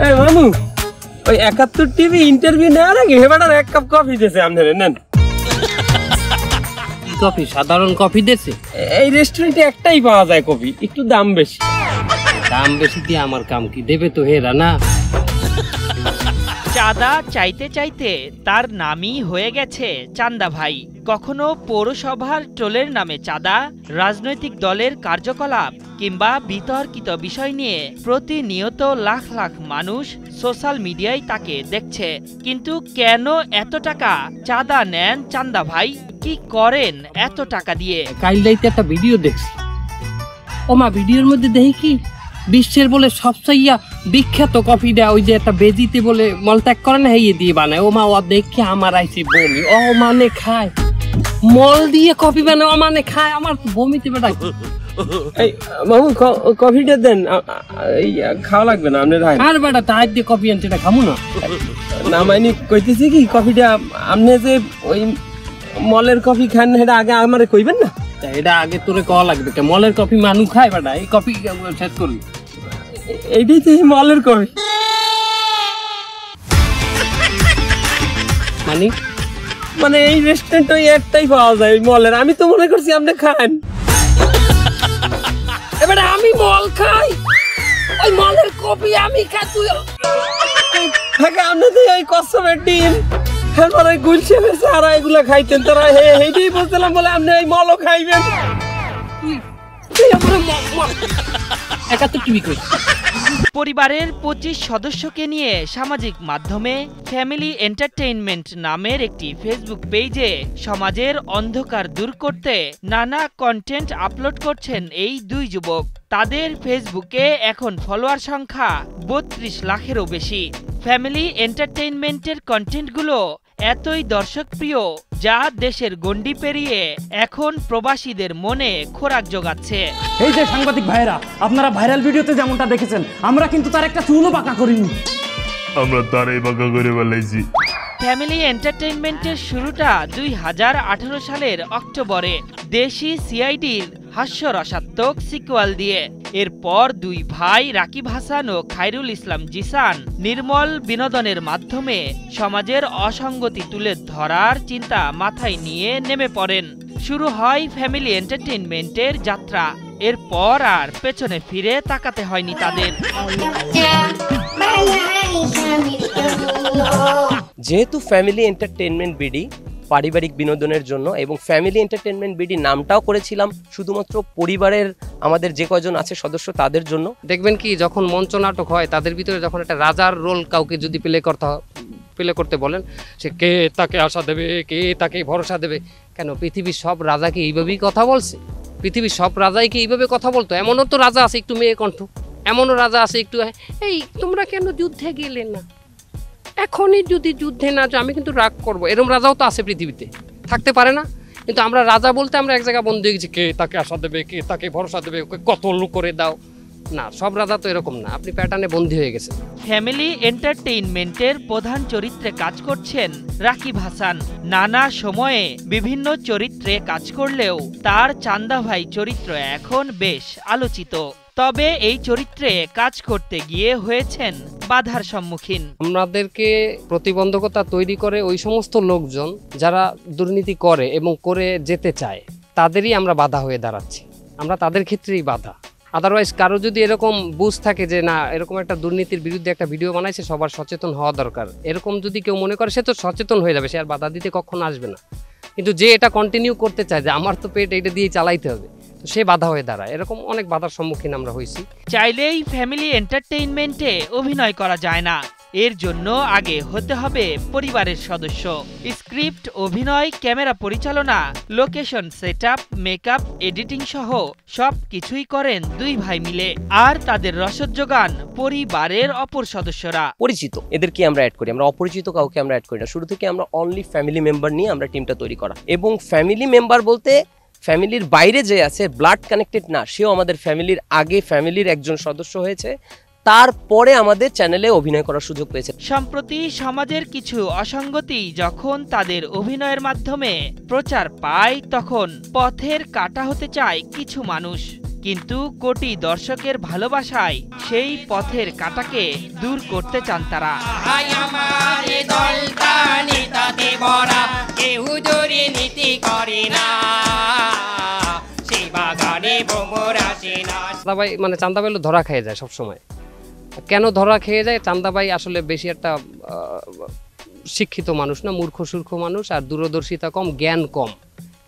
এই মামু ওই ৭১ টিভি ইন্টারভিউ নেওয়ার আগে হেবাটার ১ কাপ কফি দিয়েছে আপনারা নেন। কফি সাধারণ কফি দিয়েছে? এই রেস্টুরেন্টে একটাই পাওয়া যায় কফি, একটু দাম বেশি। দাম বেশি দিয়ে আমার কাম কি? দেবে তো হেরা না। চাঁদা চাইতে চাইতে তার নামই হয়ে গেছে চান্দা ভাই। কখনো পৌরসভার টোলের নামে চাঁদা, রাজনৈতিক দলের কার্যকলাপ কিংবা বিতর্কিত বিষয় নিয়ে প্রতিনিয়ত লাখ লাখ মানুষ সোশ্যাল মিডিয়ায় তাকে দেখছে। কিন্তু কেন এত টাকা চাঁদা নেন চান্দা ভাই? কি করেন এত টাকা দিয়ে? কাল রাইতে একটা ভিডিও দেখছি। ওমা ভিডিওর মধ্যে দেখি কি বিশ্বের বলে সবচেয়ে বিখ্যাত কফি দেয়, ওই যে একটা বেজিতে বলে মলত্যাগ করে না, হেয়ে দিয়ে বানায়। ওমা ও দেখে আমার আইছে বমি। ও মানে খায় মল দিয়ে কফি বানায়, ও মানে খায়, আমার বমিতে বেটা। এই মামু কফিটা দেন, খাওয়া লাগবে না আপনার। আর বেটা টাইপ দিয়ে কফি আনছে, এটা খামু না। না মাইনি কইতেছি কি কফিটা আপনি যে ওই মলের কফি খান এটা আগে আমারে কইবেন না? এটা আগে তোরে কওয়া লাগবে। মলের কফি মানুষ খায় বেটা, এই কফি শেষ করবি। এইটাই তো মলের কফি। মানে এই রেস্টুরেন্ট ওই একটাই পাওয়া যায় মলের। আমি তো মনে করছি আপনি খান। এবারে আমি মল খাই, ওই মলের কফি আমি খাই। তুই আপনি তো এই কসমের ডিম এরপরে গুলশানের সারা এগুলা খাইতেন, তারা এইটাই বলছিলাম বলে আপনি এই মলও খাইবেন। পরিবারের ২৫ সদস্যকে নিয়ে সামাজিক মাধ্যমে ফ্যামিলি এন্টারটেইনমেন্ট নামের একটি ফেসবুক পেজে সমাজের অন্ধকার দূর করতে নানা কন্টেন্ট আপলোড করছেন এই দুই যুবক। তাদের ফেসবুকে এখন ফলোয়ার সংখ্যা ৩২ লাখেরও বেশি। ফ্যামিলি এন্টারটেইনমেন্টের কন্টেন্টগুলো এতই দর্শকপ্রিয় যা দেশের গণ্ডি পেরিয়ে এখন প্রবাসীদের মনে খোরাক জোগাচ্ছে। এই যে সাংবাদিক ভাইরা, আপনারা ভাইরাল ভিডিওতে যেমনটা দেখেছেন, আমরা কিন্তু তার একটা চুলও বাঁকা করিনি। আমরা তারই বাঁকা করে বলাইছি। ফ্যামিলি এন্টারটেইনমেন্টের শুরুটা ২০১৮ সালের অক্টোবরে দেশি সিআইডির হাস্যরসাত্মক সিকুয়াল দিয়ে। এরপর দুই ভাই রাকিব হাসান ও খায়রুল ইসলাম জিসান নির্মল বিনোদনের মাধ্যমে সমাজের অসঙ্গতি তুলে ধরার চিন্তা মাথায় নিয়ে নেমে পড়েন। শুরু হয় ফ্যামিলি এন্টারটেইনমেন্টের যাত্রা। এরপর আর পেছনে ফিরে তাকাতে হয়নি তাদের। যেহেতু ফ্যামিলি এন্টারটেইনমেন্ট বিডি পারিবারিক বিনোদনের জন্য, এবং ফ্যামিলি এন্টারটেইনমেন্ট বিডি নামটাও করেছিলাম শুধুমাত্র পরিবারের আমাদের যে কয়জন আছে সদস্য তাদের জন্য। দেখবেন কি যখন মঞ্চ নাটক হয় তাদের ভিতরে যখন একটা রাজার রোল কাউকে যদি প্লে করতে বলেন, সে কে তাকে আশা দেবে, কে তাকে ভরসা দেবে। কেন পৃথিবীর সব রাজাকে এইভাবেই কথা বলছে? পৃথিবীর সব রাজাই কি এইভাবে কথা বলতো? এমনও তো রাজা আছে একটু মেয়ে কণ্ঠ, এমনও রাজা আছে একটু এই তোমরা কেন যুদ্ধে গেলে না, এখনই যদি যুদ্ধে না যাও আমি কিন্তু রাগ করবো। এরকম রাজাও তো আছে পৃথিবীতে, থাকতে পারে না? কিন্তু আমরা রাজা বলতে আমরা এক জায়গায় বন্ধু হয়ে গেছি, কে তাকে আশা দেবে, কে তাকে ভরসা দেবে, কত লোক করে দাও। না, সব রাজা তো এরকম না, আপনি প্যাটার্নে বন্দী হয়ে গেছেন। ফ্যামিলি এন্টারটেইনমেন্টের প্রধান চরিত্রে কাজ করছেন রাকিব হাসান। নানা সময়ে বিভিন্ন চরিত্রে কাজ করলেও তার চান্দা ভাই চরিত্র এখন বেশ আলোচিত। তবে এই চরিত্রে কাজ করতে গিয়ে হয়েছেন বাধার সম্মুখীন। আমাদেরকে প্রতিবন্ধকতা তৈরি করে ওই সমস্ত লোকজন যারা দুর্নীতি করে এবং করে যেতে চায়, তাদেরই আমরা বাধা হয়ে দাঁড়াচ্ছি। আমরা তাদের ক্ষেত্রেই বাধা। আদারওয়াইজ কারো যদি এরকম বুঝ থাকে যে না এরকম একটা দুর্নীতির বিরুদ্ধে একটা ভিডিও বানাইছে, সবার সচেতন হওয়া দরকার, এরকম যদি কেউ মনে করে সে তো সচেতন হয়ে যাবে, সে আর বাধা দিতে কখনো আসবে না। কিন্তু যে এটা কন্টিনিউ করতে চায় যে আমার তো পেট এটা দিয়ে চালাইতে হবে, তো সে বাধা হয়ে দাঁড়ায়। এরকম অনেক বাধার সম্মুখীন আমরা হয়েছি। চাইলেই ফ্যামিলি এন্টারটেইনমেন্টে অভিনয় করা যায় না, এর জন্য আগে হতে হবে পরিবারের সদস্য। স্ক্রিপ্ট, অভিনয়, ক্যামেরা পরিচালনা, লোকেশন সেটআপ, মেকআপ, এডিটিং সহ সব কিছুই করেন দুই ভাই মিলে। আর তাদের রসদ যোগান পরিবারের অপর সদস্যরা। পরিচিত এদেরকে আমরা অ্যাড করি, আমরা অপরিচিত কাউকে আমরা অ্যাড করি না। শুরু থেকে আমরা অনলি ফ্যামিলি মেম্বার নিয়ে আমরা টিমটা তৈরি করা। এবং ফ্যামিলি মেম্বার বলতে ফ্যামিলির বাইরে যে আছে, ব্লাড কানেক্টেড না, সেও আমাদের ফ্যামিলির আগে ফ্যামিলির একজন সদস্য হয়েছে, তারপরে আমাদের চ্যানেলে অভিনয় করার সুযোগ পেয়েছে। সম্প্রতি সমাজের কিছু অসঙ্গতি যখন তাদের অভিনয়ের মাধ্যমে প্রচার পায়, তখন পথের কাঁটা হতে চায় কিছু মানুষ। কিন্তু কোটি দর্শকের ভালোবাসায় সেই পথের কাঁটাকে দূর করতে চান তারা। চান্দা ভাই মানে চান্দা ভাই ধরা খেয়ে যায় সবসময়। কেন ধরা খেয়ে যায়? চান্দা ভাই আসলে বেশি একটা শিক্ষিত মানুষ না, মূর্খ সূর্খ মানুষ, আর দূরদর্শিতা কম, জ্ঞান কম।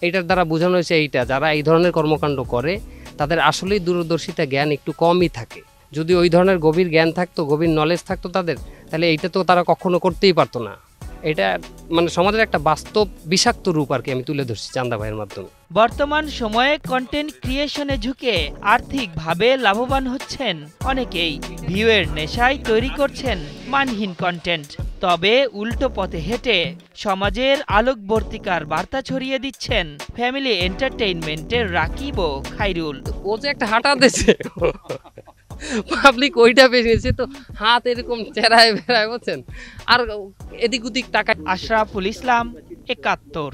এইটার দ্বারা বোঝানো হয়েছে এইটা, যারা এই ধরনের কর্মকাণ্ড করে তাদের আসলেই দূরদর্শিতা জ্ঞান একটু কমই থাকে। যদি ওই ধরনের গভীর জ্ঞান থাকতো, গভীর নলেজ থাকতো তাদের, তাহলে এইটা তো তারা কখনো করতেই পারতো না। এটা মানে সমাজের একটা বাস্তব বিষাক্ত রূপ আর কি আমি তুলে ধরছি চান্দা ভাইয়ের মাধ্যমে। বর্তমান সময়ে কন্টেন্ট ক্রিয়েশনে ঝুঁকে আর্থিকভাবে লাভবান হচ্ছেন অনেকেই। ভিউয়ের নেশায় তৈরি করছেন মানহীন কন্টেন্ট, তবে উল্টো পথে হেঁটে সমাজের আলোকবর্তিকার বার্তা ছড়িয়ে দিচ্ছেন ফ্যামিলি এন্টারটেইনমেন্টের রাকিব ও খাইরুল। ও যে একটা হাঁটা দিয়েছে, পাবলিক ওইটা পেয়েছে তো, হাত এরকম চেরায় বেড়ায় বলছেন, আর এদিক ওদিক টাকা। আশরাফুল ইসলাম, ৭১।